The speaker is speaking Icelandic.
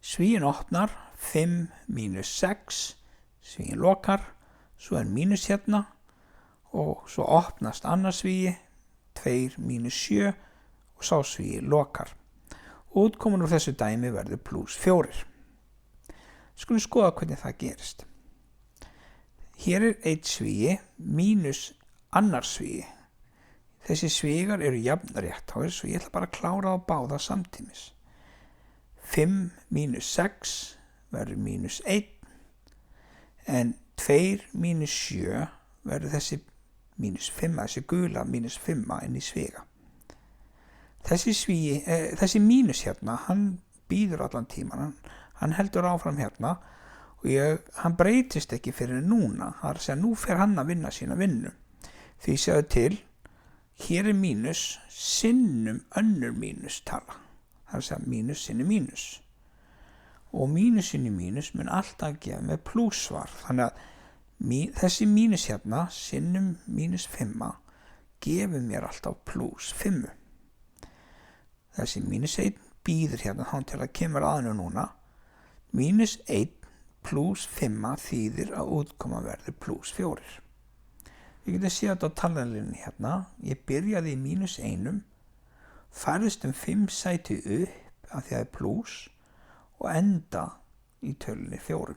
Svíinn opnar, 5 mínus 6, svíinn lokar, svo mínus hérna og svo opnast annars svíi, 2 mínus 7 og sá svíi lokar. Útkoman úr þessu dæmi verður +4. Skulum skoða hvernig það gerist. Hér einn svíi mínus annar svíi. Þessi svígar eru jafn réttháir, svo ég ætla bara að klára á báða samtímis. 5 mínus 6 verður mínus 1, en 2 mínus 7 verður þessi mínus 5, þessi gula mínus 5 inn í sviga. Þessi mínus hérna, hann býður allan tíman, hann heldur áfram hérna og hann breytist ekki fyrir núna, það er að segja nú fer hann að vinna sína vinnu. Því sjáðu til, hér mínus sinnum önnur mínus tala, það er að segja mínus sinni mínus. Og mínus sinni mínus mun alltaf gefa með +svar, þannig að þessi mínus hérna, sinnum mínus 5, gefur mér alltaf +5. Þessi mínus 1 býður hérna þá til að kemur aðeins núna. Mínus 1 + 5 þýðir að útkoma verður +4. Við getum séð þetta á talnalinni hérna. Ég byrjaði í mínus 1, færðist 5 sæti upp af því að það er plús og enda í tölunni 4.